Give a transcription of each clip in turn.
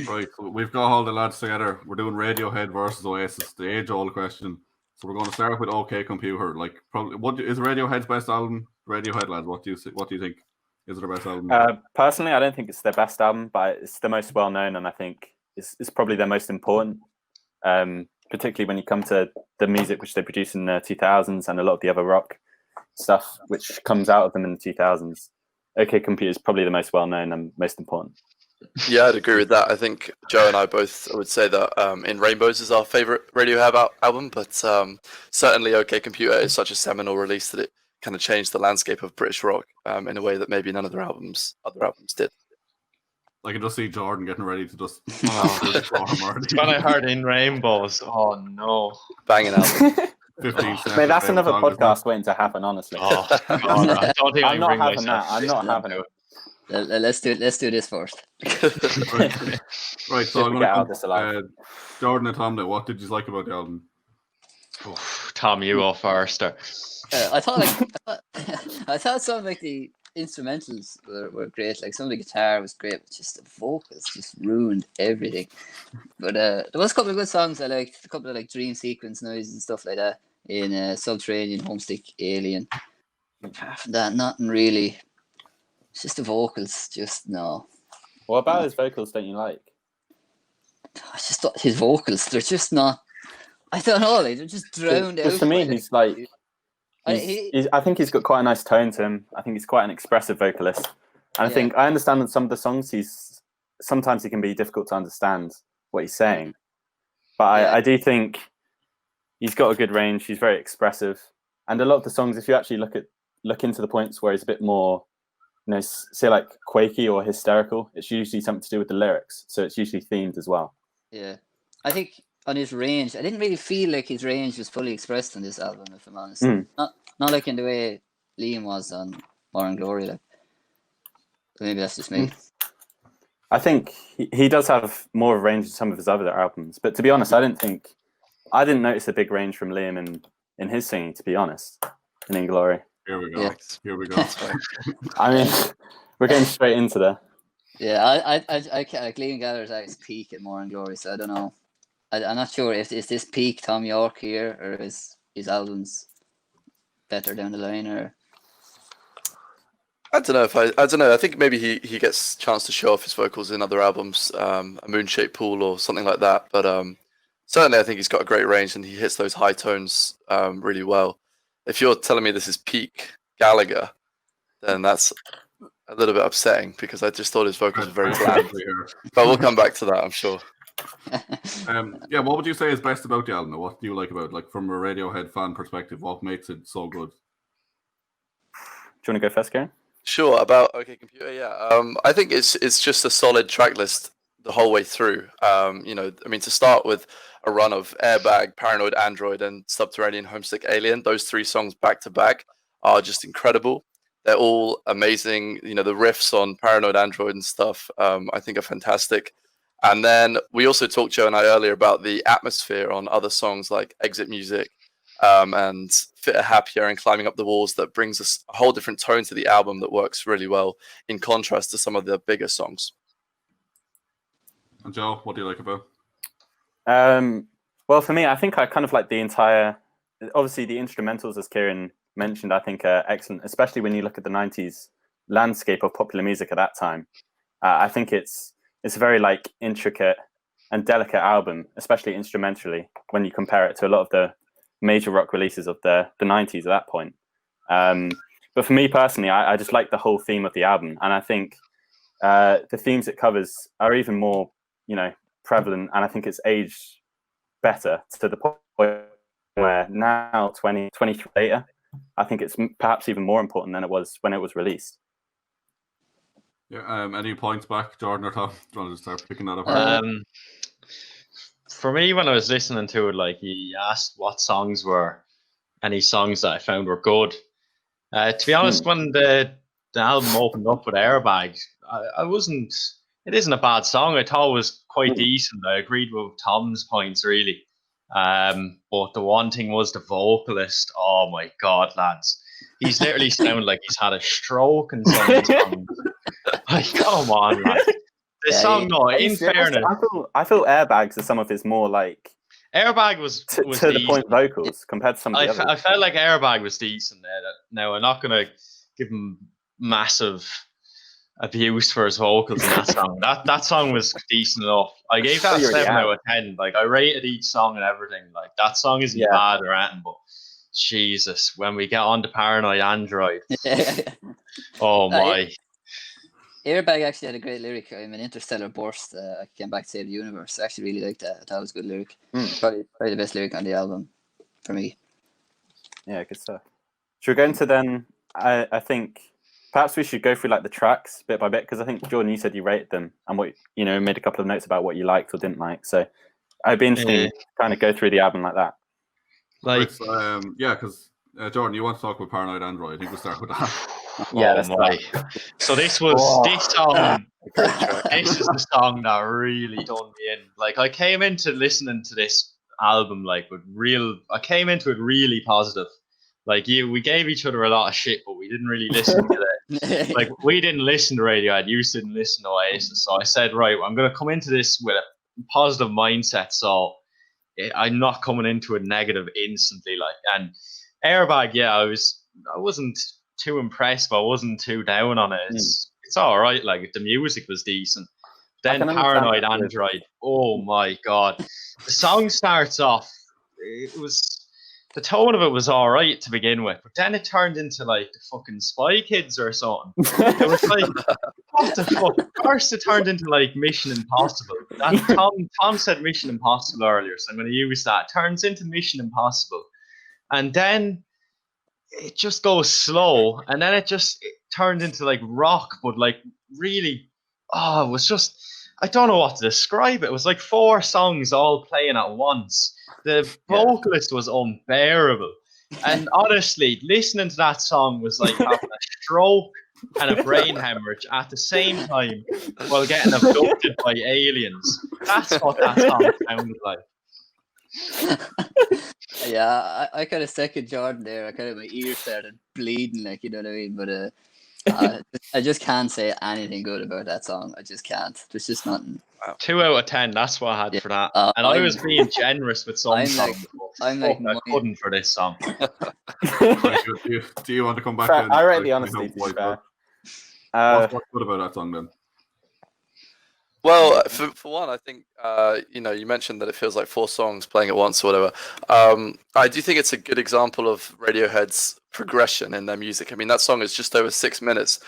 Right, so we've got all the lads together. We're doing Radiohead versus Oasis, the age-old question. So we're going to start with OK Computer. Like, probably, is Radiohead's best album? Radiohead, lads, what do you think? Is it their best album? Personally, I don't think it's their best album, but it's the most well-known, and I think it's probably their most important. Particularly when you come to the music which they produced in the 2000s and a lot of the other rock stuff which comes out of them in the 2000s. OK Computer is probably the most well-known and most important. Yeah, I'd agree with that. I think Joe and I both would say that In Rainbows is our favourite Radiohead album, but certainly OK Computer is such a seminal release that it kind of changed the landscape of British rock in a way that maybe none of their other albums did. I can just see Jordan getting ready to just... It's when I heard In Rainbows. Oh, no. Banging album. 15 Mate, that's another podcast waiting to happen, honestly. Oh, God, I don't think I'm not bring having myself that. I'm not having it. Let's do this first. Right, so I'm going to... Jordan and Tom, what did you like about the album? Oh, Tom, you go first. I thought some of like the instrumentals were great. Like some of the guitar was great, but just the vocals just ruined everything. But there was a couple of good songs I liked. A couple of like dream sequence noises and stuff like that in Subterranean, Homesick, Alien. Apart from that, nothing really. It's just the vocals, just no. What about his vocals don't you like? I just thought his vocals, they're just not. I don't know, like, they're just drowned out. To me, he's like. I think he's got quite a nice tone to him. I think he's quite an expressive vocalist. And I think I understand that some of the songs sometimes he can be difficult to understand what he's saying. But I do think he's got a good range. He's very expressive. And a lot of the songs, if you actually look into the points where he's a bit more, say like quakey or hysterical, it's usually something to do with the lyrics. So it's usually themed as well. Yeah. I think on his range, I didn't really feel like his range was fully expressed on this album, if I'm honest. Not like in the way Liam was on More and Glory. Like. Maybe that's just me. I think he does have more of a range in some of his other albums. But to be honest, I didn't notice a big range from Liam in his singing, to be honest, in In Glory. Here we go. Yeah. Here we go. I mean, we're getting straight into there. Yeah, I like Liam Gallagher's at his peak at More and Glory, so I don't know. I'm not sure if is this peak Tom York here or is his albums better down the line or. I don't know. I think maybe he gets a chance to show off his vocals in other albums, a Moonshaped Pool or something like that. But certainly, I think he's got a great range and he hits those high tones really well. If you're telling me this is peak Gallagher, then that's a little bit upsetting because I just thought his vocals were very bland. But we'll come back to that, I'm sure. What would you say is best about the album? What do you like about it? Like from a Radiohead fan perspective, what makes it so good? Do you want to go first, Kieran? Sure, about OK Computer, yeah. I think it's just a solid track list the whole way through. To start with a run of Airbag, Paranoid Android, and Subterranean Homesick Alien, those three songs back to back are just incredible. They're all amazing. The riffs on Paranoid Android and stuff, I think are fantastic. And then we also talked, Joe and I, earlier about the atmosphere on other songs like Exit Music and Fitter, Happier and Climbing Up the Walls that brings us a whole different tone to the album that works really well in contrast to some of the bigger songs. And Joe, what do you like about it? Well, for me, I think I kind of like the entire... Obviously, the instrumentals, as Kieran mentioned, I think are excellent, especially when you look at the 90s landscape of popular music at that time. I think it's a very intricate and delicate album, especially instrumentally, when you compare it to a lot of the major rock releases of the 90s at that point. But for me personally, I just like the whole theme of the album. And I think the themes it covers are even more, prevalent. And I think it's aged better to the point where now, 20 years later, I think it's perhaps even more important than it was when it was released. Yeah. Any points back, Jordan or Tom? Do you want to start picking that up? For me, when I was listening to it, he asked what songs were any songs that I found were good. To be honest, when the album opened up with Airbag, I wasn't. It isn't a bad song. I thought it was quite decent. I agreed with Tom's points really. But the one thing was the vocalist. Oh my God, lads. He's literally sounded like he's had a stroke in some songs. Come on, lad. The Yeah, song, no, Are you in serious? fairness, I feel Airbags are some of his more like Airbag was to the decent. point vocals compared to some of the I others. felt like Airbag was decent there. Now, I'm not going to give him massive abuse for his vocals in that song. That song was decent enough. I gave that You already 7 have. out of 10. Like, I rated each song and everything. Like, that song isn't Yeah. bad or anything, but Jesus, when we get on to Paranoid Android, oh my. Airbag actually had a great lyric. I'm an interstellar burst. I came back to save the universe. I actually really liked that. I thought it was a good lyric. Probably the best lyric on the album for me. Yeah, good stuff. Should we go into then? I think perhaps we should go through like the tracks bit by bit, because I think Jordan, you said you rated them and what made a couple of notes about what you liked or didn't like. So I'd be interested to kind of go through the album like that. Like, yeah, because Jordan, you want to talk about Paranoid Android? I think we'll start with that. Yeah, oh that's my. So this was this song. This is the song that really done me in. Like, I came into listening to this album like I came into it really positive. Like, we gave each other a lot of shit, but we didn't really listen to it. Like, we didn't listen to Radiohead. You didn't listen to Oasis. So I said, right, I'm going to come into this with a positive mindset. So I'm not coming into it negative instantly. Like, and Airbag, yeah, I wasn't too impressed, but I wasn't too down on it. It's all right. Like, the music was decent. Then Paranoid Android. Oh my god, the song starts off. The tone of it was all right to begin with, but then it turned into like the fucking Spy Kids or something. It was like, what the fuck? First, it turned into like Mission Impossible. Tom said Mission Impossible earlier, so I'm going to use that. It turns into Mission Impossible, and then it just goes slow, and then it turned into like rock, but like really, it was just, I don't know what to describe it. It was like 4 songs all playing at once. The vocalist was unbearable. And honestly, listening to that song was like having a stroke and a brain hemorrhage at the same time while getting abducted by aliens. That's what that song sounded like. Yeah, I kind of second Jordan there. I kind of, my ears started bleeding, like, you know what I mean? But I just can't say anything good about that song. I just can't. There's just nothing. 2 out of 10. That's what I had for that. And I was being generous with some songs. I couldn't for this song. Do you want to come back? I rate the honesty. To be fair. What's good about that song then? Well, for one, I think you mentioned that it feels like 4 songs playing at once or whatever. I do think it's a good example of Radiohead's progression in their music. I mean, that song is just over 6 minutes,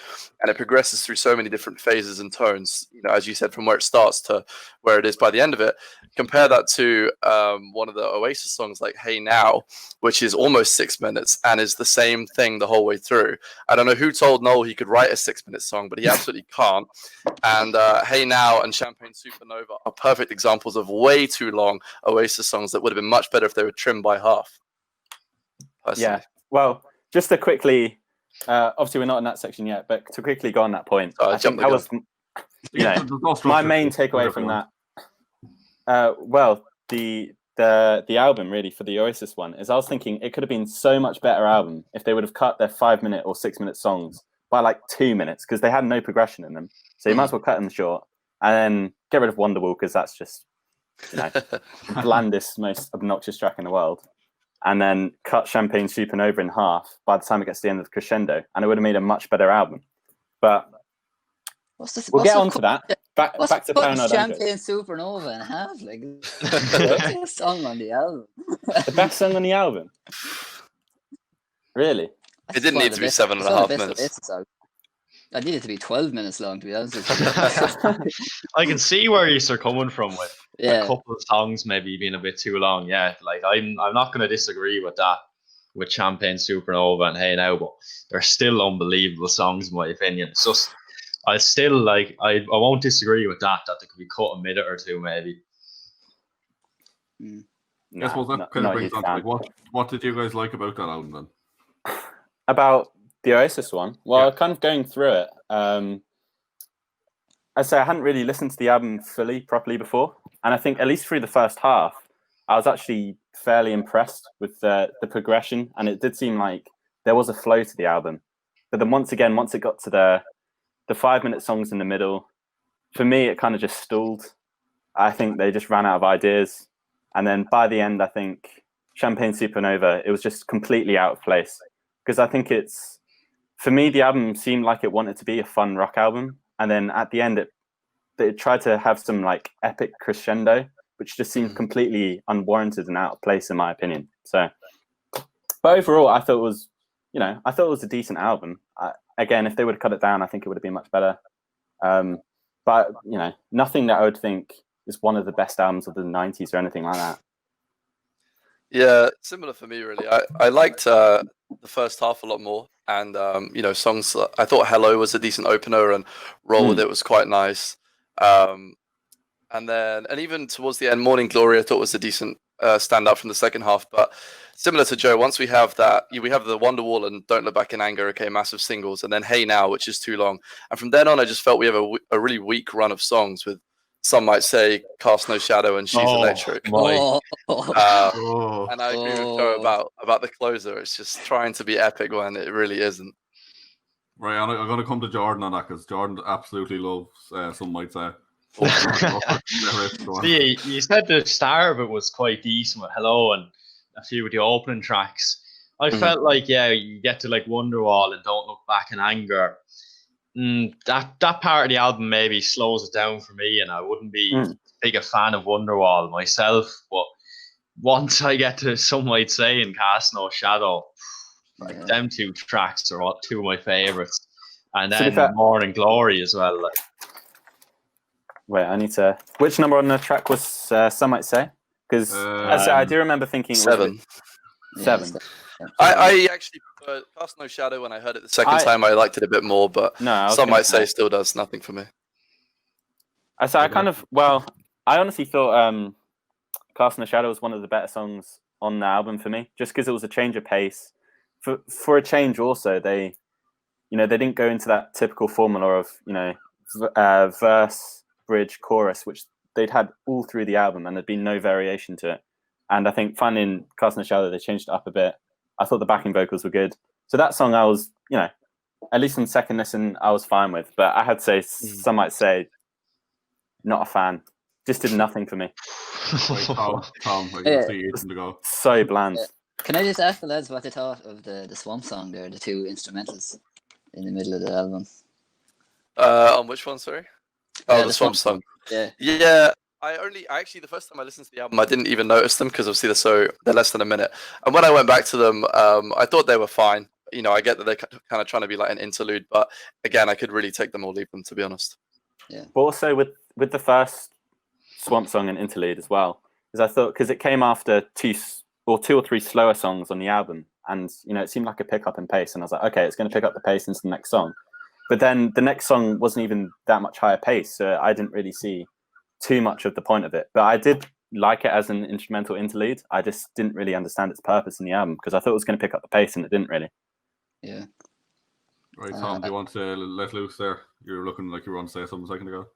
and it progresses through so many different phases and tones. As you said, from where it starts to where it is by the end of it. Compare that to one of the Oasis songs, like "Hey Now," which is almost 6 minutes and is the same thing the whole way through. I don't know who told Noel he could write a 6-minute song, but he absolutely can't. And "Hey Now" and "Champagne Supernova" are perfect examples of way too long Oasis songs that would have been much better if they were trimmed by half. Personally. Yeah. Well, just to quickly, obviously we're not in that section yet, but to quickly go on that point, I think that was, my main takeaway from that. Well, the album really for the Oasis one is I was thinking it could have been so much better album if they would have cut their 5-minute or 6-minute songs by like 2 minutes, because they had no progression in them. So you might as well cut them short and then get rid of Wonderwall, because that's just blandest, most obnoxious track in the world. And then cut Champagne Supernova in half by the time it gets to the end of the crescendo, and it would have made a much better album. But we'll get on to that. Back to Paranoid Android. Champagne Supernova in half, like the best song on the album. The best song on the album? Really? It didn't need to be 7.5 minutes. I need it to be 12 minutes long, to be honest with you. I can see where you're coming from with a couple of songs maybe being a bit too long. Yeah, like I'm not going to disagree with that, with Champagne Supernova and Hey Now, but they're still unbelievable songs in my opinion. It's just, I still like, I won't disagree with that they could be cut a minute or two maybe. I suppose that kind of brings on to, like, what did you guys like about that album then? About the Oasis one? Well, kind of going through it, I'd say I hadn't really listened to the album properly before. And I think at least through the first half, I was actually fairly impressed with the progression. And it did seem like there was a flow to the album. But then once it got to the 5-minute songs in the middle, for me, it kind of just stalled. I think they just ran out of ideas. And then by the end, I think Champagne Supernova, it was just completely out of place. Because I think for me, the album seemed like it wanted to be a fun rock album. And then at the end, it tried to have some like epic crescendo, which just seemed completely unwarranted and out of place, in my opinion. So, but overall, I thought it was a decent album. Again, if they would have cut it down, I think it would have been much better. But nothing that I would think is one of the best albums of the 90s or anything like that. Yeah, similar for me, really. I liked the first half a lot more. And, songs, I thought Hello was a decent opener and Roll With It was quite nice. And even towards the end, Morning Glory, I thought was a decent stand up from the second half. But similar to Joe, once we have that, we have the Wonderwall and Don't Look Back in Anger, okay, massive singles. And then Hey Now, which is too long. And from then on, I just felt we have a really weak run of songs with, some might say, Cast No Shadow and She's Electric. And I agree with Joe about the closer. It's just trying to be epic when it really isn't. Right, I'm going to come to Jordan on that because Jordan absolutely loves, some might say. See, you said the start of it was quite decent with Hello and a few of the opening tracks. I felt like, you get to like Wonderwall and Don't Look Back in Anger. That part of the album maybe slows it down for me, and I wouldn't be big a fan of Wonderwall myself. But once I get to Some Might Say and Cast No Shadow, like them two tracks are two of my favorites, and then Morning Glory as well. Like. Wait, I need to. Which number on the track was Some Might Say? Because I do remember thinking 7. 7. I actually preferred Cast No Shadow when I heard it the second time. I liked it a bit more, but Some Might Say still does nothing for me. I honestly thought Cast No Shadow was one of the better songs on the album for me, just because it was a change of pace. For a change, also they didn't go into that typical formula of verse, bridge, chorus, which they'd had all through the album, and there'd been no variation to it. And I think finding Cast No Shadow, they changed it up a bit. I thought the backing vocals were good. So that song I was, at least on second listen, I was fine with. But I had to say, Some Might Say, not a fan. Just did nothing for me. Tom, I can see Ethan to go. So bland. Can I just ask the lads what they thought of the Swamp song there, the two instrumentals in the middle of the album? On which one, sorry? The Swamp song. Yeah. I actually the first time I listened to the album, I didn't even notice them because obviously they're less than a minute. And when I went back to them, I thought they were fine. I get that they're kind of trying to be like an interlude, but again, I could really take them or leave them, to be honest. Yeah. But also with the first Swamp song and interlude as well, because it came after two or three slower songs on the album, and it seemed like a pick up in pace, and I was like, okay, it's going to pick up the pace into the next song. But then the next song wasn't even that much higher pace, so I didn't really see too much of the point of it. But I did like it as an instrumental interlude. I just didn't really understand its purpose in the album because I thought it was going to pick up the pace, and it didn't really. Yeah. Right, Tom, do you want to let loose there? You're looking like you were on to say something a second ago.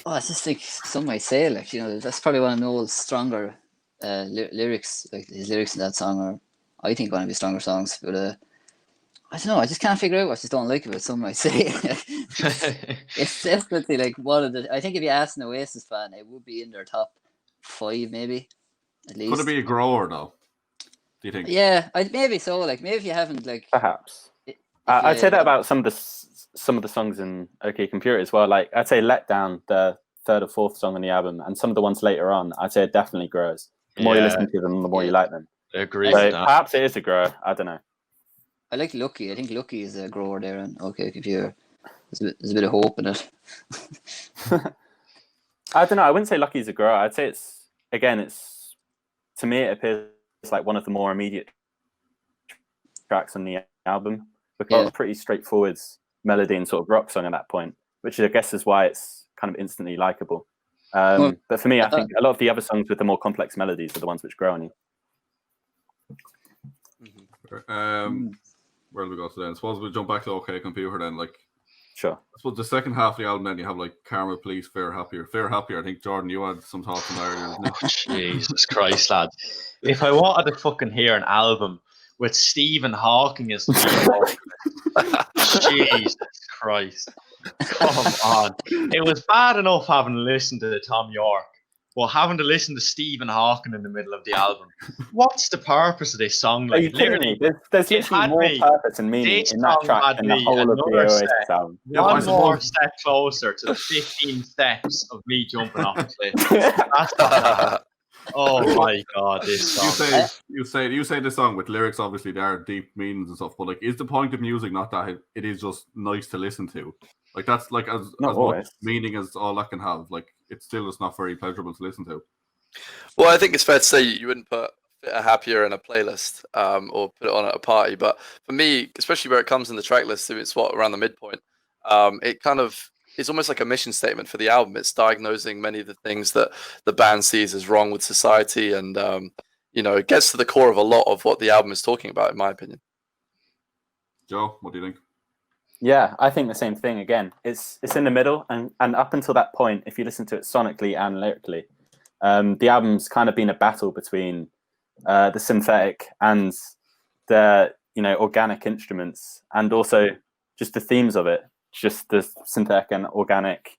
I just think Some Might Say, that's probably one of Noel's stronger lyrics. Like his lyrics in that song are, I think, one of his stronger songs. But I don't know. I just can't figure out what I just don't like about Some Might Say. It's definitely like one of the. I think if you ask an Oasis fan, it would be in their top 5, maybe at least. Could it be a grower though? Do you think? Yeah, maybe so. Like maybe if you haven't perhaps. I'd say that about some of the songs in OK Computer as well. Like I'd say Let Down, the third or fourth song on the album, and some of the ones later on, I'd say it definitely grows. The more you listen to them, the more you like them. I agree. So perhaps it is a grower. I don't know. I like Lucky. I think Lucky is a grower there on OK Computer. There's a bit of hope in it. I don't know. I wouldn't say Lucky is a grower. I'd say it's to me it appears like one of the more immediate tracks on the album. Because it's pretty straightforward melody and sort of rock song at that point, which I guess is why it's kind of instantly likable. But for me, I think a lot of the other songs with the more complex melodies are the ones which grow on you. Where do we go to then? I suppose we'll jump back to OK Computer then. Like, sure. I suppose the second half of the album then you have like Karma, Police, Fair Happier. I think Jordan, you had some thoughts on that earlier. Jesus Christ, lad! If I wanted to fucking hear an album with Stephen Hawking as the lead vocalist, Jesus Christ. Come on. It was bad enough having to listen to Tom York, but having to listen to Stephen Hawking in the middle of the album. What's the purpose of this song? Are you Like, kidding literally, me? There's it literally had more me. purpose and meaning This in that song track had than the me whole of the another Oasis step. album. Yeah, but I One more suppose- step closer to the 15 steps of me jumping off a cliff. That's what oh my god, this song. You say this song with lyrics. Obviously, there are deep meanings and stuff. But like, is the point of music not that it is just nice to listen to? Like that's like as Not much always. meaning as all that can have. Like it's still just not very pleasurable to listen to. Well, I think it's fair to say you wouldn't put Fit a Happier in a playlist or put it on at a party. But for me, especially where it comes in the track list, it's around the midpoint. It kind of it's almost like a mission statement for the album. It's diagnosing many of the things that the band sees as wrong with society, and it gets to the core of a lot of what the album is talking about, in my opinion. Joe, what do you think? Yeah, I think the same thing. Again, it's in the middle, and up until that point, if you listen to it sonically and lyrically, the album's kind of been a battle between the synthetic and the organic instruments, and also just the themes of it, just the synthetic and organic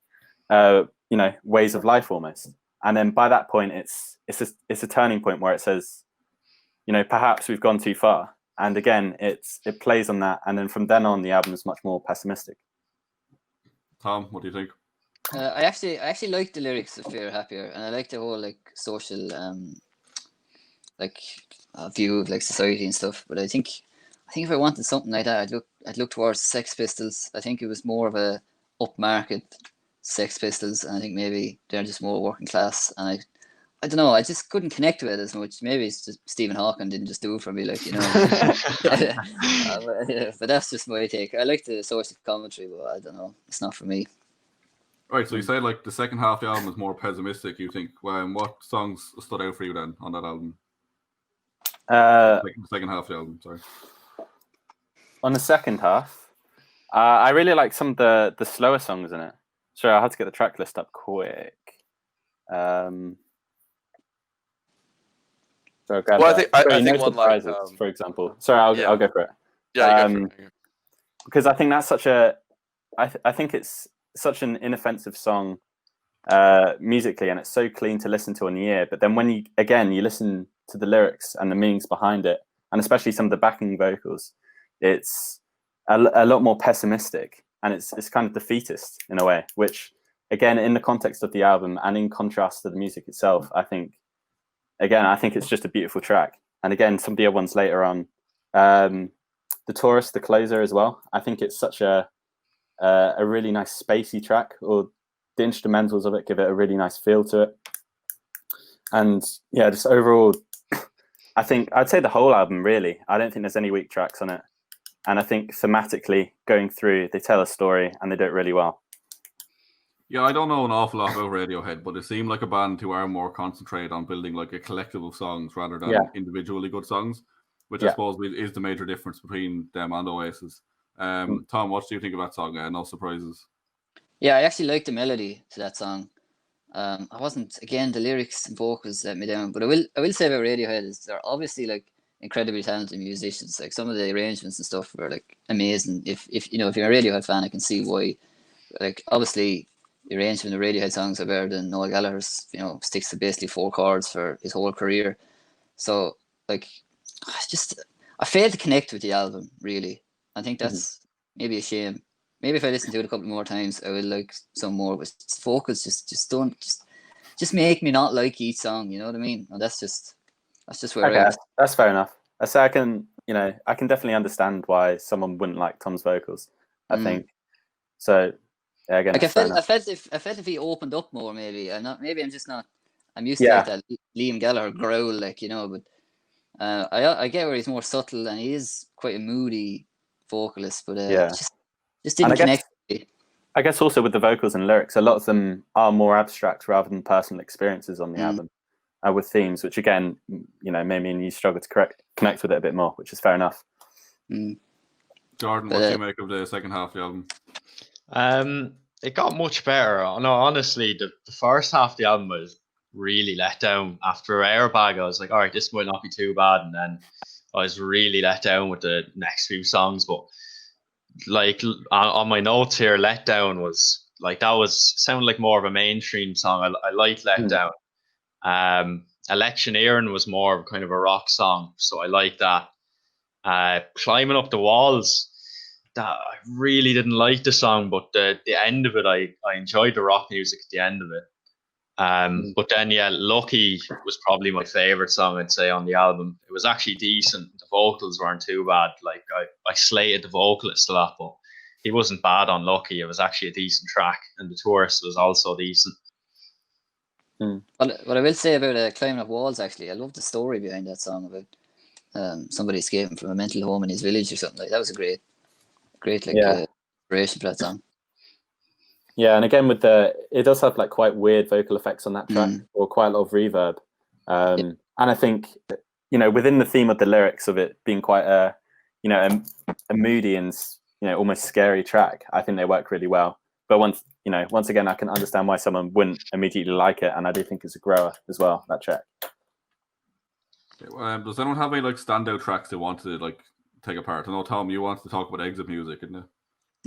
ways of life almost. And then by that point, it's a turning point where it says, perhaps we've gone too far. And again, it plays on that, and then from then on, the album is much more pessimistic. Tom, what do you think? I actually like the lyrics of Fear Happier, and I like the whole like social view of like society and stuff. But I think if I wanted something like that, I'd look towards Sex Pistols. I think it was more of a upmarket Sex Pistols, and I think maybe they're just more working class. And I don't know, I just couldn't connect with it as much. Maybe it's just Stephen Hawking didn't just do it for me, like, but that's just my take. I like the social commentary, but I don't know, it's not for me. All right, so you say like the second half of the album is more pessimistic. You think? What songs stood out for you then on that album? The second half of the album, sorry. On the second half, I really like some of the slower songs in it. Sorry, I had to get the track list up quick. So I think No one like Surprises, for example. Sorry, I'll go for it. Yeah, go for it. Because I think that's such I think it's such an inoffensive song musically, and it's so clean to listen to on the ear. But then when you listen to the lyrics and the meanings behind it, and especially some of the backing vocals, it's a lot more pessimistic, and it's kind of defeatist in a way, which again, in the context of the album and in contrast to the music itself, I think it's just a beautiful track. And again, some of the other ones later on, the Tourist, the closer as well, I think it's such a really nice spacey track, or the instrumentals of it give it a really nice feel to it. And yeah, just overall, I think I'd say the whole album, really. I don't think there's any weak tracks on it. And I think thematically going through, they tell a story and they do it really well. Yeah, I don't know an awful lot about Radiohead, but it seemed like a band who are more concentrated on building like a collective of songs rather than individually good songs, which I suppose is the major difference between them and Oasis. Tom, what do you think of that song? No Surprises. Yeah, I actually like the melody to that song. I wasn't, again, the lyrics and vocals let me down, but I will say about Radiohead is they're obviously like incredibly talented musicians. Like some of the arrangements and stuff were like amazing. If you're a Radiohead fan, I can see why. Like obviously the arrangement of Radiohead songs are better than Noel Gallagher's, sticks to basically 4 chords for his whole career. So like I failed to connect with the album, really. I think that's maybe a shame. Maybe if I listen to it a couple more times, I would like some more. But vocals just make me not like each song. You know what I mean? And that's just where I am. That's fair enough. So I can definitely understand why someone wouldn't like Tom's vocals. I think so. Yeah, again, like I felt if he opened up more, maybe I'm just not. I'm used to like that Liam Gallagher growl, like but I get where he's more subtle and he is quite a moody vocalist, but just didn't connect. I guess also with the vocals and lyrics, a lot of them are more abstract rather than personal experiences on the album, with themes, which again, made me and you struggle to connect with it a bit more, which is fair enough. Jordan, what do you make of the second half of the album? It got much better. No, honestly, the first half of the album was really let down. After Airbag, I was like, all right, this might not be too bad. And then I was really let down with the next few songs. But like on my notes here, Letdown was like that was sounded like more of a mainstream song. I liked Letdown. Electioneering was more of kind of a rock song, so I like that. Climbing Up the Walls, that I really didn't like the song, but the end of it, I enjoyed the rock music at the end of it. But then, yeah, Lucky was probably my favorite song, I'd say, on the album. It was actually decent. The vocals weren't too bad. Like I slated the vocalist a lot, but he wasn't bad on Lucky. It was actually a decent track, and The Tourist was also decent. What I will say about Climbing Up Walls, actually, I love the story behind that song about somebody escaping from a mental home in his village or something like that. Was a great inspiration for that song. Yeah, and again it does have like quite weird vocal effects on that track, or quite a lot of reverb. And I think, within the theme of the lyrics of it being quite a moody and almost scary track, I think they work really well. But once again, I can understand why someone wouldn't immediately like it, and I do think it's a grower as well, that track. Does anyone have any like standout tracks they want to like take apart? I know, Tom, you wanted to talk about Exit Music, didn't you?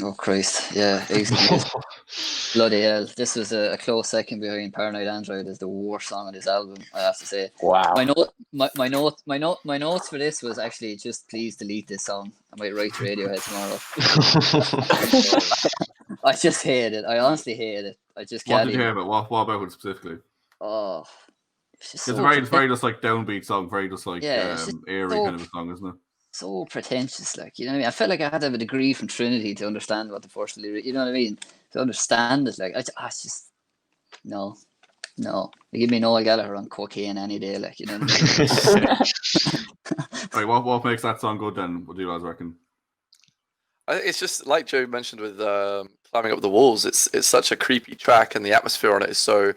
Oh Christ, yeah, Exit Music. Bloody hell! This was a close second behind Paranoid Android as the worst song on this album, I have to say. Wow. My notes for this was actually just please delete this song. I might write to Radiohead tomorrow. I just hate it. I honestly hate it. I just can't. What did you hear about? What about it specifically? Oh, it's very just like downbeat song, very just like airy kind of a song, isn't it? So pretentious, like, you know what I mean? I felt like I had to have a degree from Trinity to understand what the first lyric, you know what I mean? To understand it, like, I just no. They give me Noel Gallagher on cocaine any day, like, you know what I mean? Right, what makes that song good then? What do you guys reckon? I think it's just like Joe mentioned with Climbing Up the Walls. It's such a creepy track, and the atmosphere on it is so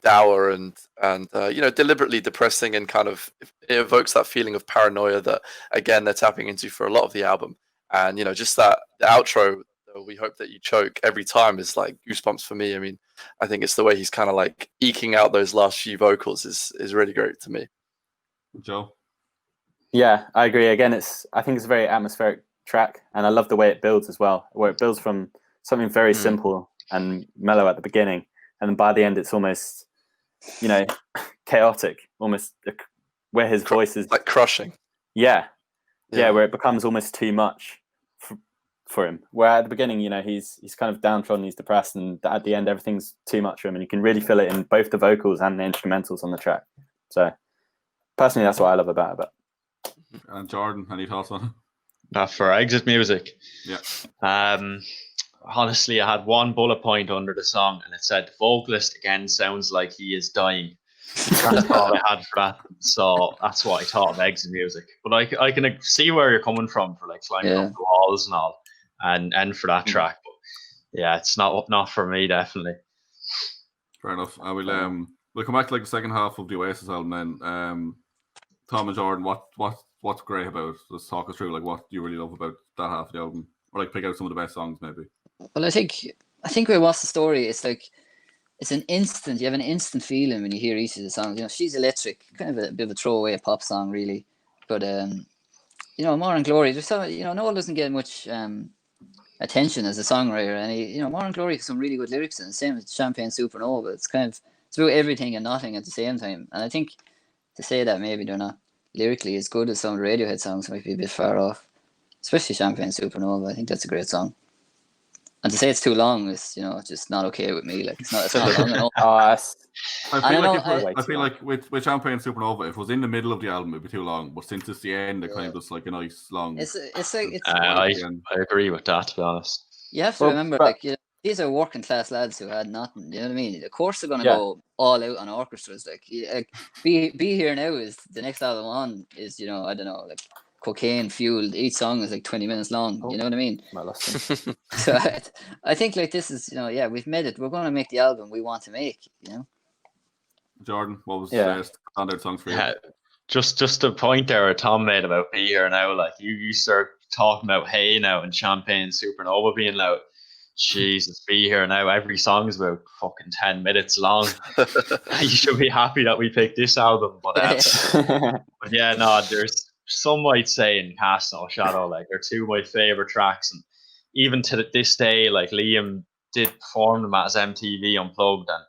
dour and deliberately depressing, and kind of it evokes that feeling of paranoia that again they're tapping into for a lot of the album. And just that the outro, We Hope That You Choke, every time is like goosebumps for me. I mean, I think it's the way he's kind of like eking out those last few vocals is really great to me. Joe? Yeah, I agree. Again, I think it's a very atmospheric track, and I love the way it builds as well, where it builds from something very simple and mellow at the beginning, and then by the end it's almost chaotic, almost where his voice is like crushing. Yeah, where it becomes almost too much for him, where at the beginning he's kind of downtrodden, he's depressed, and at the end everything's too much for him, and you can really feel it in both the vocals and the instrumentals on the track. So personally, that's what I love about it. And Jordan, any thoughts on it? For Exit Music, yeah. Honestly, I had one bullet point under the song, and it said the vocalist again sounds like he is dying. That's all I had for that. So that's what I thought of Exit Music. But I can see where you're coming from for like Climbing Up the Walls and all, and for that track. But yeah, it's not for me, definitely. Fair enough. I will we'll come back to like the second half of the Oasis album then. Tom and Jordan, what's great about it? Let's talk us through like what you really love about that half of the album, or like pick out some of the best songs maybe. Well, I think with What's the Story, it's like you have an instant feeling when you hear each of the songs. She's Electric, kind of a bit of a throwaway pop song really, but More and Glory, just Noel doesn't get much attention as a songwriter, and More and Glory has some really good lyrics, and the same with Champagne Supernova. It's about everything and nothing at the same time, and I think to say that maybe they're not lyrically as good as some of the Radiohead songs might be a bit far off, especially Champagne Supernova. I think that's a great song. And to say it's too long is, just not okay with me. Like it's not long enough. I feel like with Champagne Supernova, if it was in the middle of the album, it'd be too long. But since it's the end, it kind of just like a nice long. I agree with that, to be honest. You have to remember, these are working class lads who had nothing. You know what I mean? Of course they're gonna go all out on orchestras. Like Be Here Now is the next album on. Is I don't know, like cocaine fueled. Each song is like 20 minutes long. You know what I mean? So I think like this is we've made it. We're going to make the album we want to make. Jordan, what was the standard songs for you? Just a point there Tom made about Be Here Now. Like you start talking about Hey Now and Champagne Supernova being loud. Jesus, Be Here Now. Every song is about fucking 10 minutes long. You should be happy that we picked this album. But yeah, no, there's some might say in Cast No Shadow, like they're two of my favorite tracks, and even to this day, like Liam did perform them as MTV Unplugged, and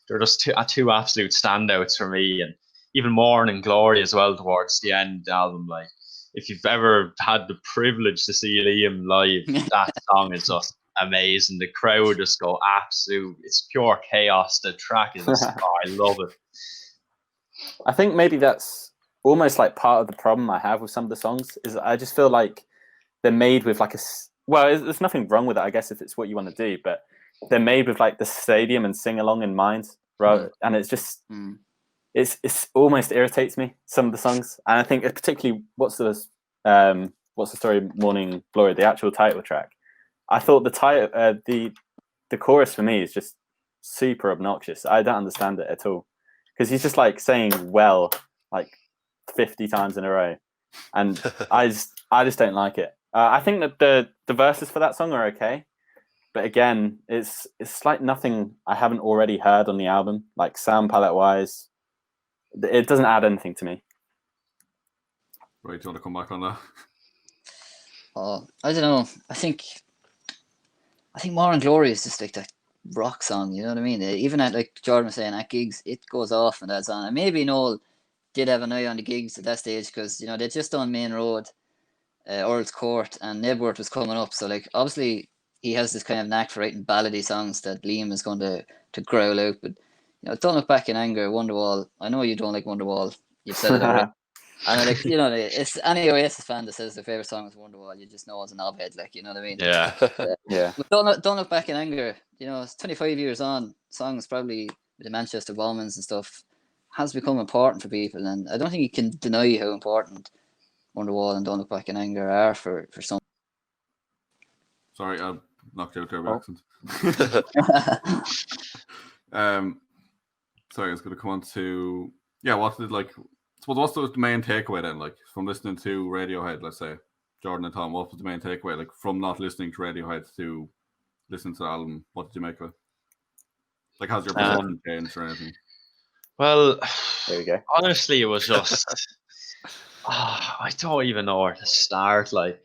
they're just two absolute standouts for me. And even Morning Glory as well towards the end of the album. Like if you've ever had the privilege to see Liam live, that song is just amazing. The crowd just go absolute. It's pure chaos. The track is just, I love it. I think maybe that's almost like part of the problem I have with some of the songs is I just feel like they're made with like there's nothing wrong with it, I guess, if it's what you want to do, but they're made with like the stadium and sing along in mind, right? And it's just it's almost irritates me, some of the songs. And I think particularly what's the story, Morning Glory, the actual title track. I thought the chorus for me is just super obnoxious. I don't understand it at all because he's just like saying "well" like 50 times in a row, and I just don't like it. I think that the verses for that song are okay, but again, it's like nothing I haven't already heard on the album, like sound palette wise. It doesn't add anything to me. Right, do you want to come back on that? Oh, I don't know. I think More and Glory is just like that rock song, you know what I mean? Even at, like Jordan was saying, at gigs, it goes off and that's on. And maybe Noel did have an eye on the gigs at that stage because, you know, they'd just done Main Road, Earl's Court, and Nebworth was coming up. So, like, obviously, he has this kind of knack for writing ballady songs that Liam is going to growl out. But, you know, Don't Look Back in Anger, Wonderwall. I know you don't like Wonderwall. You've said it already. And like, you know, it's any Oasis fan that says their favorite song is Wonderwall, you just know it's a knobhead, like, you know what I mean? Yeah. Yeah. But Don't Look Back in Anger, you know, it's 25 years on, songs probably with the Manchester bombings and stuff has become important for people, and I don't think you can deny how important Wonderwall and Don't Look Back in Anger are for some. Sorry, I knocked you out there by accident. Sorry, I was going to come on to what's the main takeaway then? Like from listening to Radiohead, let's say Jordan and Tom, what was the main takeaway? Like from not listening to Radiohead to listening to the album, what did you make of it? Like, has your perception changed or anything? Well, there you go. Honestly, it was just I don't even know where to start. Like,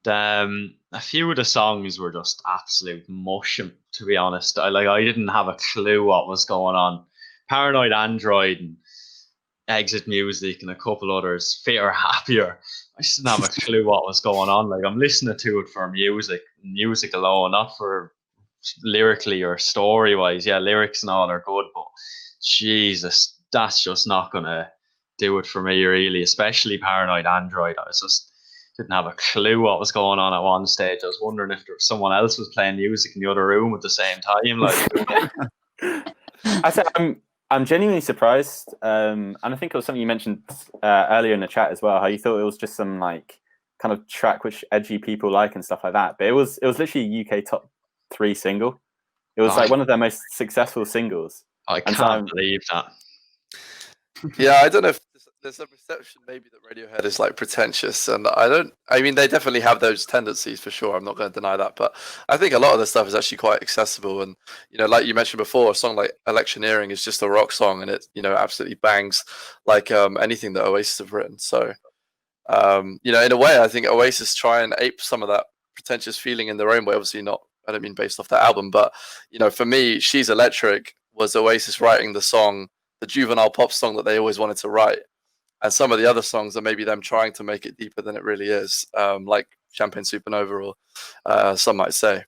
a few of the songs were just absolute mush. To be honest, I didn't have a clue what was going on. Paranoid Android and Exit Music and a couple others, Fitter Happier. I just didn't have a clue what was going on. Like, I'm listening to it for music alone, not for lyrically or story wise. Yeah, lyrics and all are good, but Jesus, that's just not gonna do it for me, really. Especially Paranoid Android. I was just didn't have a clue what was going on at one stage. I was wondering if there was someone else was playing music in the other room at the same time. Like, I said I'm genuinely surprised, and I think it was something you mentioned earlier in the chat as well. How you thought it was just some like kind of track which edgy people like and stuff like that. But it was literally UK top 3 single. It was like one of their most successful singles. I can't believe that. Yeah, I don't know if there's a perception maybe that Radiohead is like pretentious, and I mean, they definitely have those tendencies for sure. I'm not going to deny that, but I think a lot of the stuff is actually quite accessible. And, you know, like you mentioned before, a song like Electioneering is just a rock song, and it, you know, absolutely bangs like anything that Oasis have written. So, you know, in a way, I think Oasis try and ape some of that pretentious feeling in their own way. Obviously not, I don't mean based off that album, but, you know, for me, She's Electric was Oasis writing the song, the juvenile pop song that they always wanted to write. And some of the other songs are maybe them trying to make it deeper than it really is, like Champagne Supernova, or some might say.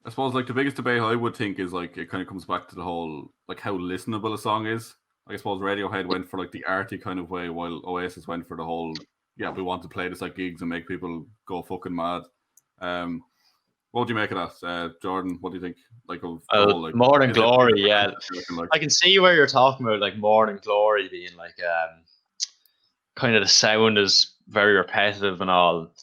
I suppose like the biggest debate I would think is like it kind of comes back to the whole like how listenable a song is. I suppose Radiohead went for like the arty kind of way, while Oasis went for the whole we want to play this at gigs and make people go fucking mad. What do you make of that, Jordan? What do you think? Like of whole, like, Morning Glory, yeah. Like, I can see where you're talking about, like Morning Glory being like kind of the sound is very repetitive and all.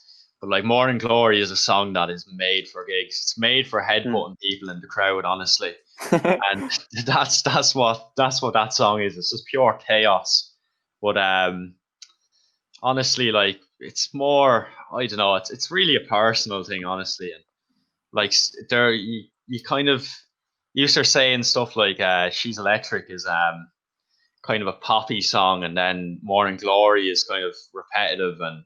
But like Morning Glory is a song that is made for gigs. It's made for headbutting people in the crowd, honestly. And that's what that song is. It's just pure chaos. But honestly, like it's more, I don't know, it's really a personal thing, honestly. And like there you kind of used to saying stuff like She's Electric is kind of a poppy song, and then Morning Glory is kind of repetitive and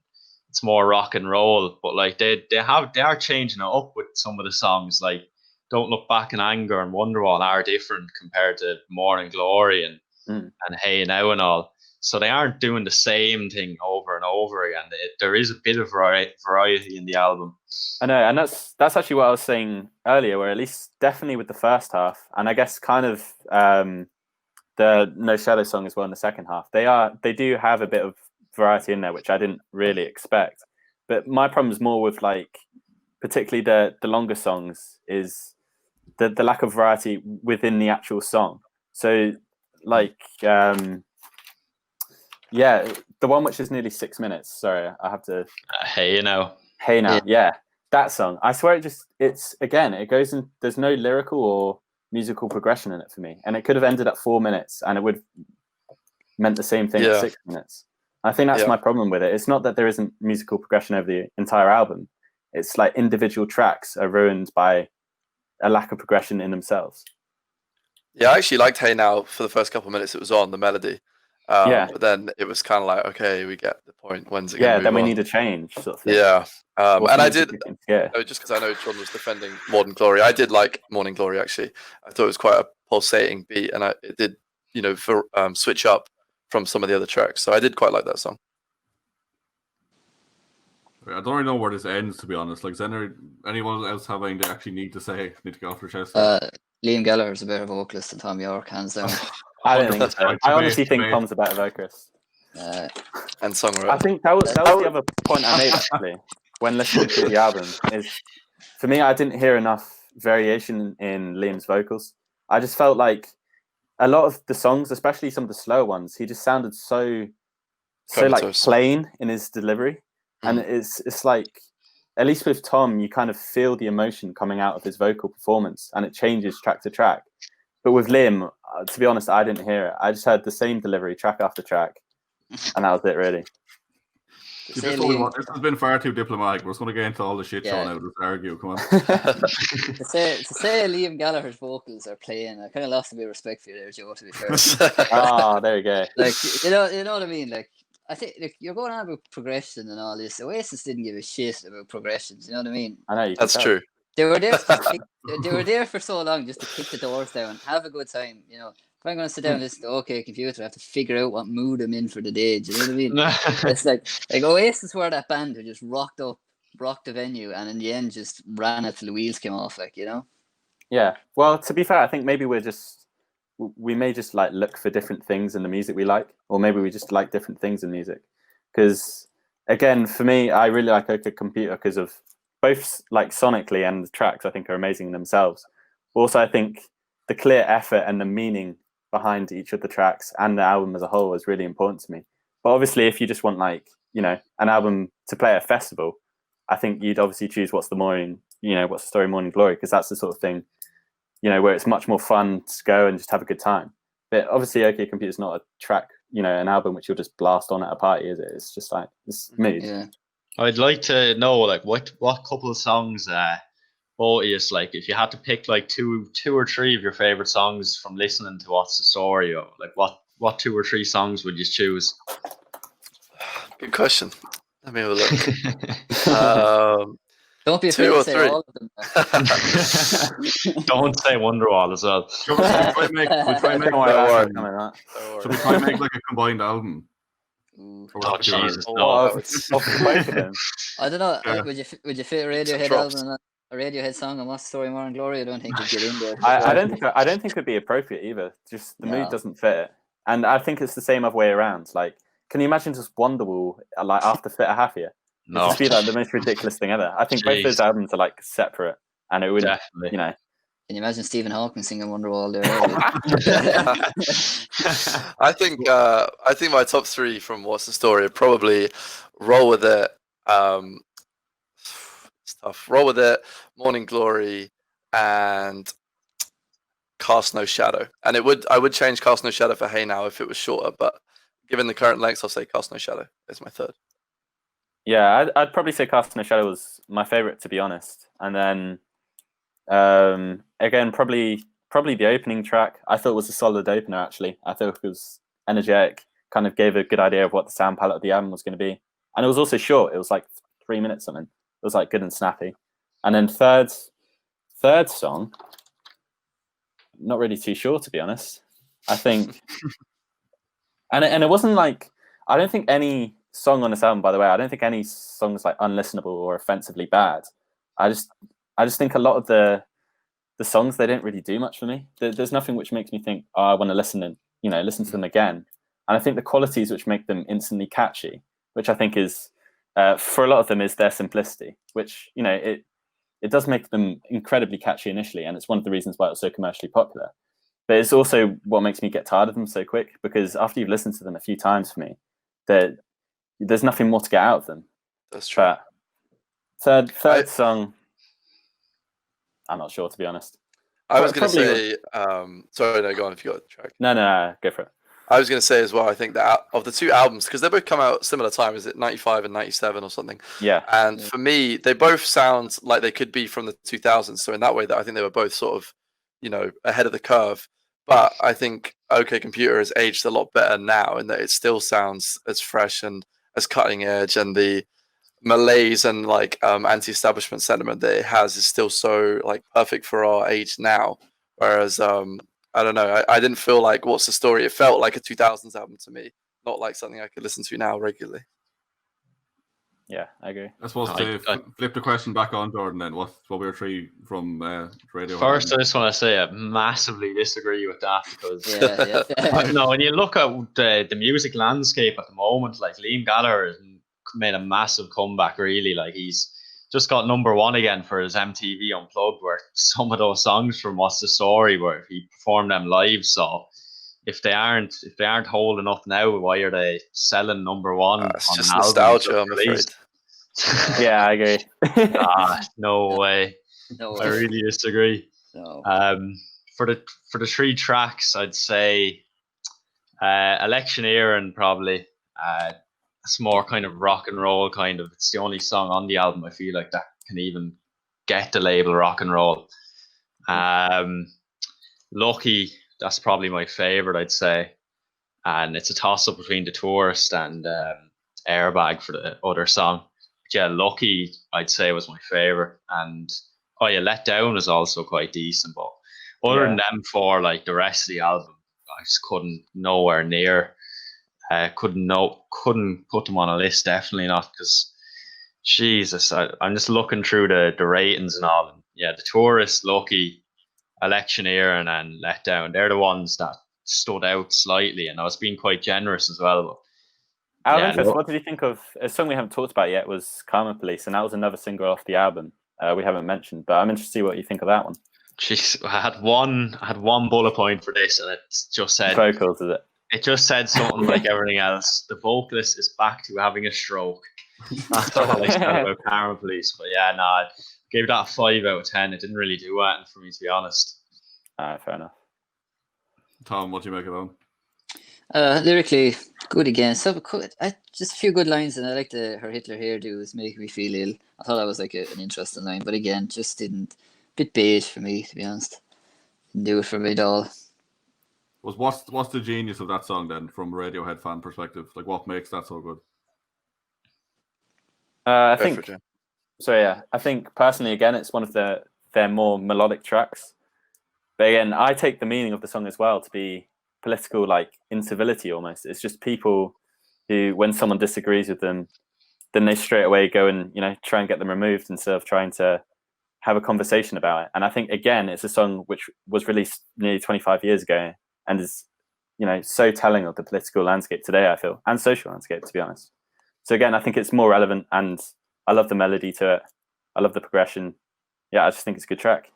it's more rock and roll. But like they are changing it up with some of the songs. Like Don't Look Back in Anger and Wonderwall are different compared to Morning Glory and Hey Now and all. So they aren't doing the same thing over and over again. There is a bit of variety in the album. I know, and that's actually what I was saying earlier, where at least definitely with the first half, and I guess kind of the No Shadow song as well in the second half, they do have a bit of variety in there, which I didn't really expect. But my problem is more with like particularly the longer songs is the lack of variety within the actual song. So like yeah, the one which is nearly 6 minutes. Sorry, I have to. Hey Now. Hey Now, yeah, that song. I swear it goes in. There's no lyrical or musical progression in it for me, and it could have ended at 4 minutes, and it would have meant the same thing at 6 minutes. I think that's my problem with it. It's not that there isn't musical progression over the entire album. It's like individual tracks are ruined by a lack of progression in themselves. Yeah, I actually liked Hey Now for the first couple of minutes it was on, the melody. But then it was kind of like, okay, we get the point. When's it going to then we on? need a change, sort of thing. Yeah. And I did, yeah. just because I know John was defending Morning Glory, I did like Morning Glory, actually. I thought it was quite a pulsating beat, and it did, switch up from some of the other tracks. So I did quite like that song. I don't really know where this ends, to be honest. Like, is anyone else have anything they actually need to get off their chest? Liam Gallagher is a better vocalist than Tom York, hands down. I don't think so. I honestly think Tom's a better vocalist. And songwriter. I think that was the other point I made, actually, when listening to the album, is for me, I didn't hear enough variation in Liam's vocals. I just felt like a lot of the songs, especially some of the slower ones, he just sounded so like plain in his delivery. And it's like, at least with Tom, you kind of feel the emotion coming out of his vocal performance, and it changes track to track. But with Liam, to be honest, I didn't hear it. I just heard the same delivery track after track, and that was it, really. This has been far too diplomatic. We're just going to get into all the shit show now. Let's argue. Come on. to say Liam Gallagher's vocals are playing, I kind of lost a bit of respect for you there, Joe. To be fair. There you go. Like you know what I mean. Like I think you're going on about progression and all this. Oasis didn't give a shit about progressions. You know what I mean? I know. That's true. They were there for so long just to kick the doors down, have a good time. You know, if I'm going to sit down and listen to OK Computer, I have to figure out what mood I'm in for the day. Do you know what I mean? It's like Oasis were that band who just rocked the venue, and in the end just ran it till the wheels came off. Like, you know. Yeah. Well, to be fair, I think maybe we may just like look for different things in the music we like, or maybe we just like different things in music. Because again, for me, I really like OK Computer because of both like sonically, and the tracks I think are amazing in themselves. Also, I think the clear effort and the meaning behind each of the tracks and the album as a whole is really important to me. But obviously, if you just want like, an album to play at a festival, I think you'd obviously choose What's the Story, Morning Glory, because that's the sort of thing, where it's much more fun to go and just have a good time. But obviously, OK Computer's not a track, an album which you'll just blast on at a party, is it? It's just like, it's mood. Yeah. I'd like to know, like, what couple of songs, Oasis, like, if you had to pick like two or three of your favorite songs from listening to What's the Story, or like what 2 or 3 songs would you choose? Good question. Let me have a look. Don't be afraid to say all of them. Don't say Wonderwall as well. Should we try and make like a combined album? Oh, Jesus! No. I don't know. Yeah. Would you fit a Radiohead album and a Radiohead song and What's the Story, Morning Glory? I don't think you'd get in there. I don't think it'd be appropriate either. Just the mood doesn't fit it, and I think it's the same other way around. Like, can you imagine just Wonderwall like after Fit or Happier? No, it'd just be like the most ridiculous thing ever. I think both those albums are like separate, and it would definitely. Can you imagine Stephen Hawking singing Wonderwall there? I think my top 3 from What's the Story are probably Roll With It, it's tough. Roll With It, Morning Glory, and Cast No Shadow. And I would change Cast No Shadow for Hey Now if it was shorter, but given the current lengths, I'll say Cast No Shadow is my third. Yeah, I'd probably say Cast No Shadow was my favorite, to be honest. And then again, probably the opening track I thought was a solid opener. Actually, I thought it was energetic, kind of gave a good idea of what the sound palette of the album was going to be. And it was also short. It was like 3 minutes something. It was like good and snappy. And then third song, not really too sure, to be honest. I think, and it wasn't like, I don't think any song on this album, by the way, I don't think any song is like unlistenable or offensively bad. I just think a lot of the songs, they didn't really do much for me. There's nothing which makes me think, oh, I want to listen to them again. And I think the qualities which make them instantly catchy, which I think is, for a lot of them, is their simplicity, which, it does make them incredibly catchy initially, and it's one of the reasons why it was so commercially popular. But it's also what makes me get tired of them so quick, because after you've listened to them a few times, for me, there's nothing more to get out of them. That's true. But third song, I'm not sure, to be honest. I was going to say, sorry, no, go on if you got the track. No, go for it. I was going to say as well, I think that of the two albums, because they both come out similar time, is it 95 and 97 or something? Yeah. And for me, they both sound like they could be from the 2000s. So in that way, that I think they were both sort of, ahead of the curve. But I think OK Computer has aged a lot better now, in that it still sounds as fresh and as cutting edge, and the malaise and like anti-establishment sentiment that it has is still so like perfect for our age now. Whereas I don't know, I didn't feel like What's the Story. It felt like a 2000s album to me, not like something I could listen to now regularly. Yeah, I agree. I suppose to flip the question back on Jordan, then what were three from Radio? First, I just want to say I massively disagree with that, because Yeah. when you look at the music landscape at the moment, like Liam Gallagher has made a massive comeback. Really, like he's just got #1 again for his MTV Unplugged, where some of those songs from What's the Story, where he performed them live. So if they aren't holding up now, why are they selling #1? It's just nostalgia, I'm afraid. Yeah, I agree. No way. No, I really disagree. no. For the three tracks, I'd say Electioneer, and probably it's more kind of rock and roll kind of. It's the only song on the album I feel like that can even get the label rock and roll. Lucky, that's probably my favorite, I'd say, and it's a toss up between The Tourist and Airbag for the other song. But yeah, Lucky, I'd say, was my favorite, and Let Down is also quite decent. But other than them four, like the rest of the album, I just couldn't nowhere near. Couldn't put them on a list. Definitely not, because Jesus, I'm just looking through the ratings and all. And yeah, The Tourist, Lucky, Electioneer, and then Let Down. They're the ones that stood out slightly, and I was being quite generous as well. But out of interest, what did you think of a song we haven't talked about yet? Was Karma Police, and that was another single off the album we haven't mentioned. But I'm interested to see what you think of that one. Jeez, I had one bullet point for this, and it just said vocals, is it? It just said something like everything else. The vocalist is back to having a stroke. That's all I said about Karma Police. But yeah, I gave that a 5 out of 10. It didn't really do anything for me, to be honest. Fair enough. Tom, what do you make of them? Lyrically, good again. So just a few good lines, and I like her Hitler hairdo is making me feel ill. I thought that was like an interesting line, but again, just didn't. Bit beige for me, to be honest. Didn't do it for me at all. What's the genius of that song then, from a Radiohead fan perspective? Like, what makes that so good? I think. So yeah, I think personally, again, it's one of their more melodic tracks. But again, I take the meaning of the song as well to be political, like incivility almost. It's just people who, when someone disagrees with them, then they straight away go and try and get them removed instead of trying to have a conversation about it. And I think, again, it's a song which was released nearly 25 years ago and is, so telling of the political landscape today, I feel, and social landscape, to be honest. So again, I think it's more relevant, and I love the melody to it. I love the progression. Yeah, I just think it's a good track.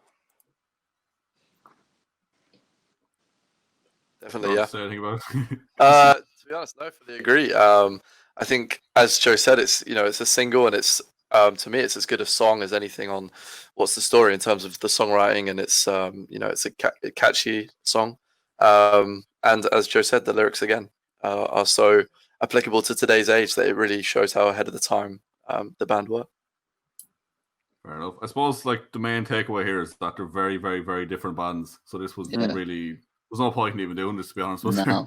Definitely, yeah. Say anything about it? To be honest, no, I fully agree. I think, as Joe said, it's it's a single, and it's to me, it's as good a song as anything on What's the Story in terms of the songwriting, and it's it's a catchy song. And as Joe said, the lyrics again are so applicable to today's age that it really shows how ahead of the time the band were. Fair enough. I suppose like the main takeaway here is that they're very, very, very different bands. So this was really There's no point in even doing this, to be honest with you. No.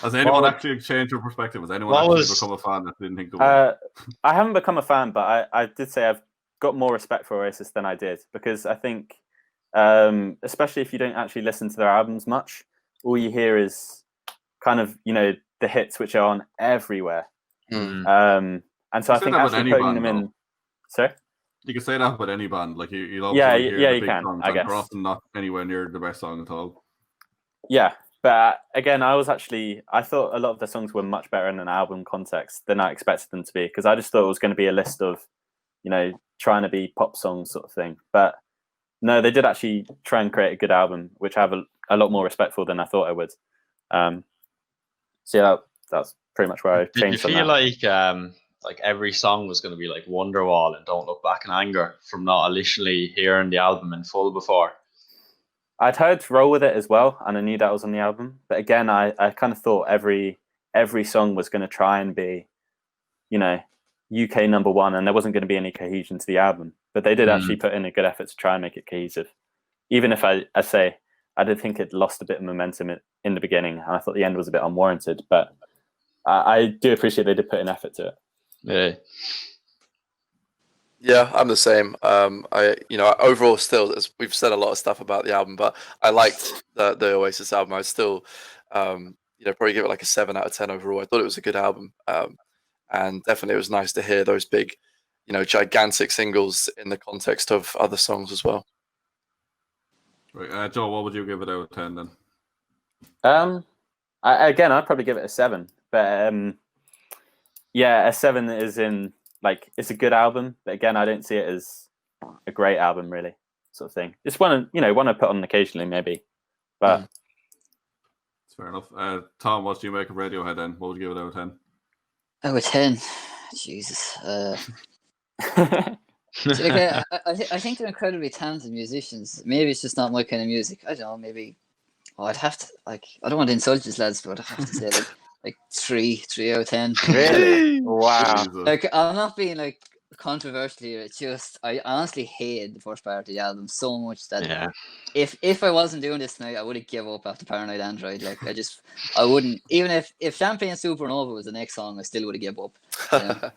Has anyone Well, actually changed your perspective? Has anyone what actually was- become a fan that didn't think they would? I haven't become a fan, but I did say I've got more respect for Oasis than I did, because I think, especially if you don't actually listen to their albums much, all you hear is kind of, you know, the hits which are on everywhere. Mm. And so You I say think that with actually any putting band, them in. though. Sorry? You can say that about any band. Like you'll obviously Yeah, hear yeah, the you big can, songs, I and they're guess. often not anywhere near the best song at all. Yeah, but again, I thought a lot of the songs were much better in an album context than I expected them to be, because I just thought it was going to be a list of, you know, trying to be pop songs sort of thing. But no, they did actually try and create a good album, which I have a lot more respect for than I thought I would. So yeah, that's pretty much where I Did you changed from feel that. like every song was going to be like Wonderwall and Don't Look Back in Anger from not initially hearing the album in full before? I'd heard Roll With It as well, and I knew that was on the album. But again, I kind of thought every song was going to try and be, you know, UK #1, and there wasn't going to be any cohesion to the album. But they did actually put in a good effort to try and make it cohesive. Even if I did think it lost a bit of momentum in the beginning, and I thought the end was a bit unwarranted. But I do appreciate they did put an effort to it. Yeah. Yeah, I'm the same. Overall, still, as we've said a lot of stuff about the album, but I liked the Oasis album. I still, probably give it like a 7 out of 10 overall. I thought it was a good album, and definitely it was nice to hear those big, gigantic singles in the context of other songs as well. Right, Joe, what would you give it out of 10 then? I'd probably give it a 7. But a 7 is in, like, it's a good album, but again, I don't see it as a great album, really, sort of thing. Just want to put on occasionally, maybe. But That's fair enough. Tom, what do you make of Radiohead then? What would you give it out of 10? Oh, a 10. Jesus. So, like, I think they're incredibly talented musicians. Maybe it's just not my kind of music. I don't know. Maybe. Oh, I'd have to, like, I don't want to insult you lads, but I'd have to say like 3 out of 10. Really? Wow. Jesus. Like, I'm not being like controversial here. It's just I honestly hated the first part of the album so much that if I wasn't doing this tonight, I would have give up after Paranoid Android. Like I wouldn't, even if Champagne Supernova was the next song, I still would have give up. You know?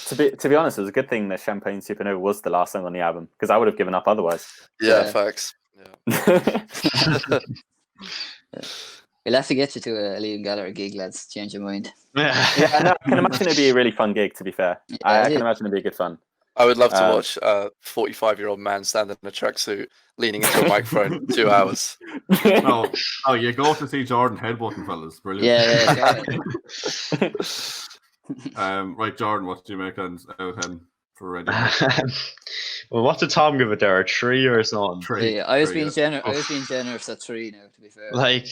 To be honest, it was a good thing that Champagne Supernova was the last song on the album, because I would have given up otherwise. Yeah, Yeah. facts. Yeah. We'll have to get you to a Liam Gallagher gig, lads. Change your mind. I can imagine it'd be a really fun gig, to be fair. Yeah, I can imagine it'd be good fun. I would love to watch a 45-year-old man standing in a tracksuit, leaning into a microphone for 2 hours. Oh, you go to see Jordan headbutting, fellas. Brilliant. Yeah. Right, Jordan, what do you make out of 10 for Radiohead? Well, what did Tom give it there? A 3 or something? 3. I was 3, being yeah. generous. I was being generous at 3 now, to be fair. Like,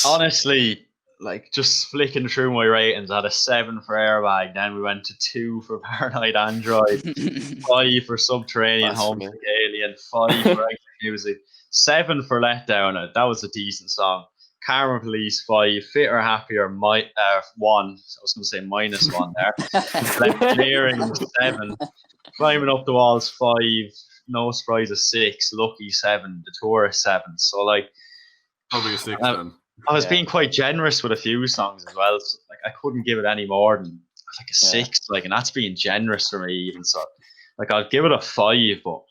honestly, like, just flicking through my ratings, I had a 7 for Airbag, then we went to 2 for Paranoid Android, 5 for Subterranean Blasphemy. Homesick Alien, 5 for Exit Music, 7 for Letdown. That was a decent song. Karma Police, 5, Fit or Happier, 1. I was going to say -1 there. Clearing, 7. Climbing Up the Walls, 5. No Surprise, a 6. Lucky, 7. The Tourist, 7. So, like, Probably a 6 then. I was being quite generous with a few songs as well. So, like, I couldn't give it any more than like a 6. Like, and that's being generous for me even. So, like, I'll give it a 5, but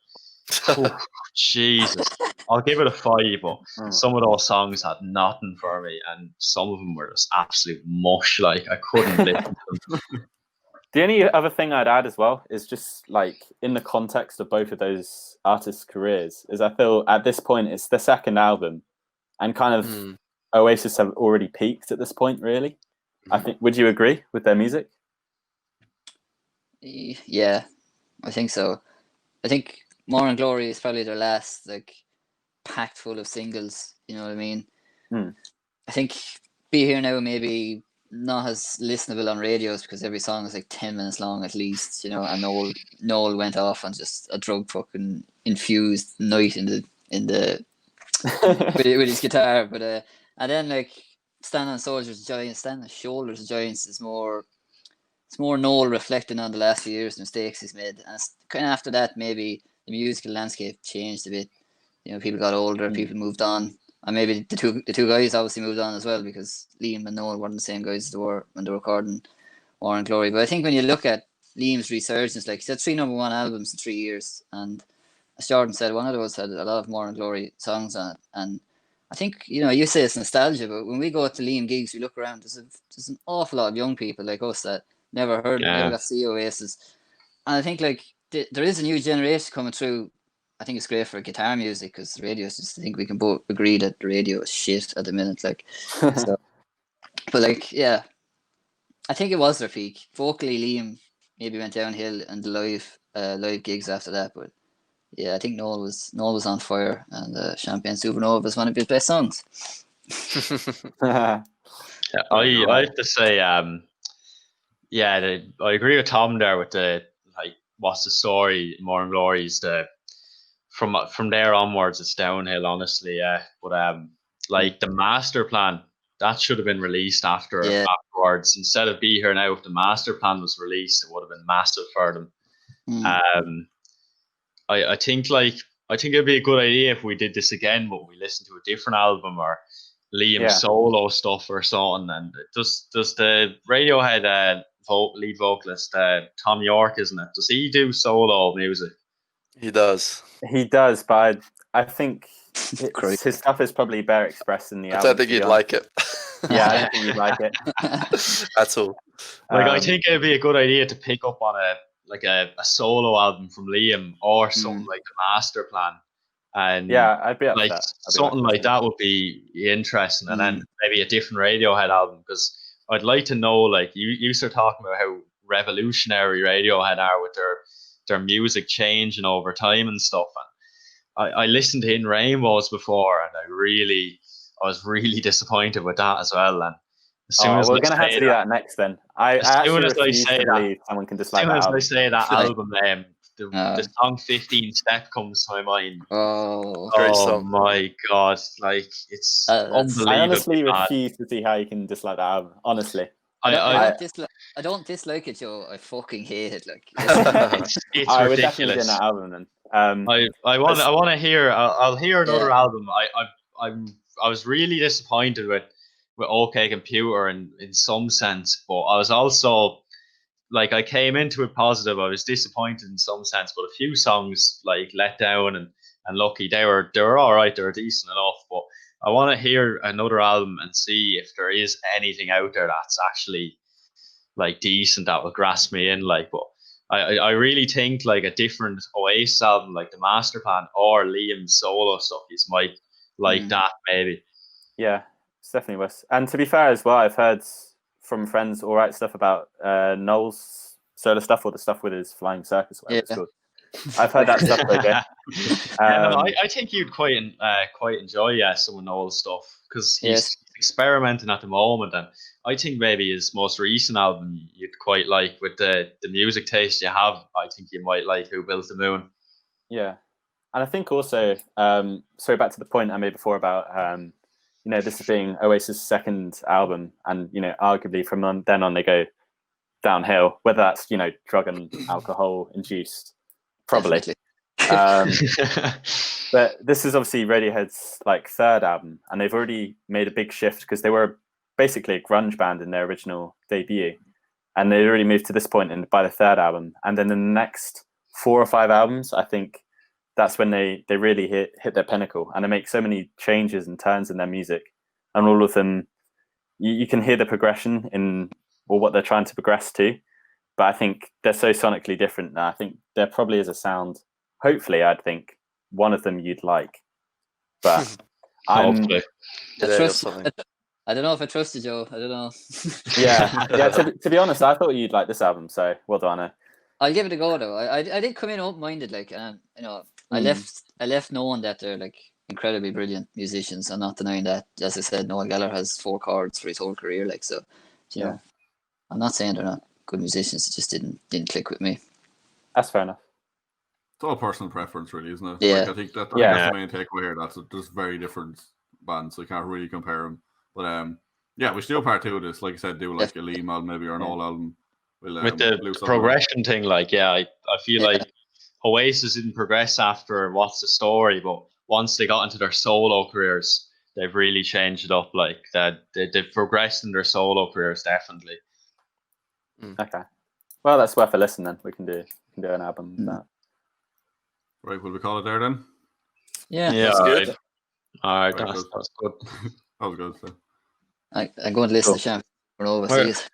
oh, Jesus, I'll give it a 5. But some of those songs had nothing for me, and some of them were just absolute mush. Like, I couldn't listen to them. The only other thing I'd add as well is just, like, in the context of both of those artists' careers, is I feel at this point it's the second album, and kind of Oasis have already peaked at this point, really. I think. Would you agree with their music? Yeah, I think so. I think More and Glory is probably their last, like, packed full of singles. You know what I mean? I think Be Here Now maybe not as listenable on radios because every song is like 10 minutes long at least. You know, and Noel went off on just a drug fucking infused night in the with his guitar, but and then, like, Stand on Shoulders of Giants is more. It's more Noel reflecting on the last few years, the mistakes he's made, and it's kind of after that maybe the musical landscape changed a bit. people got older, people moved on, and maybe the two guys obviously moved on as well, because Liam and Noel weren't the same guys as they were when they were recording War and Glory. But I think when you look at Liam's resurgence, like he said, 3 number 1 albums in 3 years, and as Jordan said, one of those had a lot of More and Glory songs on it. And I think, you say it's nostalgia, but when we go to Liam gigs, we look around, there's an awful lot of young people like us that never got to see Oasis. And I think like there is a new generation coming through. I think it's great for guitar music, because the radio is just, I think we can both agree that the radio is shit at the minute. Like, so, but like, yeah, I think it was their peak. Vocally, Liam maybe went downhill, and the live gigs after that, but yeah, I think Noel was on fire, and Champagne Supernova is one of his best songs. I have to say, I agree with Tom there with the like, what's the story? More and Glory's from there onwards, it's downhill, honestly. Yeah, but like the master plan, that should have been released afterwards, instead of Be Here Now. If the master plan was released, it would have been massive for them. I think it'd be a good idea if we did this again, but we listened to a different album, or Liam solo stuff or something. And does the Radiohead lead vocalist Tom York, isn't it? Does he do solo music? He does. He does, but I think his stuff is probably better expressed in the album. I don't think you'd like it. Yeah, I don't think you'd like it. That's all. Like, I think it'd be a good idea to pick up on a solo album from Liam, or something like the master plan. And yeah, I'd be up like for that. Something like that would be interesting. And then maybe a different Radiohead album, because I'd like to know, like, you start talking about how revolutionary Radiohead are with their music changing over time and stuff. And I listened to In Rainbows before, and I was really disappointed with that as well. And as soon as we're going to have to do that next then. As soon as I say that, someone can dislike that album. I say that album name, the song 15 Step comes to my mind. Great song. My God, like, it's unbelievable. I honestly refuse to see how you can dislike that album, honestly. I don't dislike it, Joe. I fucking hate it. Like, it's I ridiculous. would definitely in that album then. I want to hear. I'll hear another album. I was really disappointed with OK Computer in some sense, but I was also, like, I came into it positive. I was disappointed in some sense, but a few songs like Let Down and Lucky, they were all right. They were decent enough, but I want to hear another album and see if there is anything out there that's actually like decent that will grasp me in. Like, but I really think like a different Oasis album, like the Master Plan or Liam's solo stuff, is might like that maybe. Yeah, it's definitely worse. And to be fair as well, I've heard from friends all right stuff about Noel's solo stuff, or the stuff with his flying circus. It's called. I've heard that stuff again. I think you'd quite enjoy some of Noel's stuff, because he's experimenting at the moment, and I think maybe his most recent album you'd quite like, with the music taste you have. I think you might like Who Built the Moon. Yeah, and I think also, sorry, back to the point I made before about this being Oasis' second album, and arguably from then on they go downhill. Whether that's drug and alcohol induced. Probably. But this is obviously Radiohead's like third album, and they've already made a big shift, because they were basically a grunge band in their original debut, and they already moved to this point by the third album. And then in the next 4 or 5 albums, I think that's when they really hit their pinnacle, and they make so many changes and turns in their music, and all of them you can hear the progression in, or what they're trying to progress to. But I think they're so sonically different now. I think there probably is a sound, hopefully, I'd think, one of them you'd like. But I don't know if I trusted Joe. I don't know. yeah. To be honest, I thought you'd like this album, so well done. I'll give it a go though. I did come in open-minded, like, I left knowing that they're like incredibly brilliant musicians. I'm not denying that. As I said, Noel Gallagher has 4 chords for his whole career, like, so. You know, I'm not saying they're not good musicians. It just didn't click with me. That's fair enough. It's all personal preference, really, isn't it? Yeah. Like, I think that's the main takeaway here. That's just very different bands, so you can't really compare them. But we should do a part 2 of this. Like I said, do like a Liam album, maybe, or an old album. With the progression thing, like, I feel like Oasis didn't progress after What's the Story, but once they got into their solo careers, they've really changed it up. Like that, they've progressed in their solo careers, definitely. Okay. Well, that's worth a listen then. We can do an album with that. Right, will we call it there then? Yeah. That's good. All right, Right, that's good. That was good. So. I'm going to listen to Champions for overseas.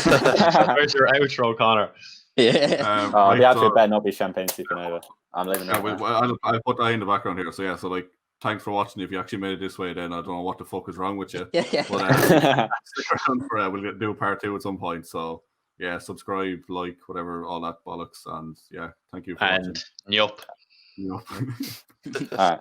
Where's your outro, Conor? Yeah. Oh, Right, the outfit so- better not be Champagne Supernova. I'm leaving Yeah, it. I'll put that in the background here. So yeah, so like, thanks for watching. If you actually made it this way, then I don't know what the fuck is wrong with you. Yeah. But stick around for we'll do part 2 at some point. So yeah, subscribe, like, whatever, all that bollocks, and yeah, thank you for And watching. yup. You know. All right.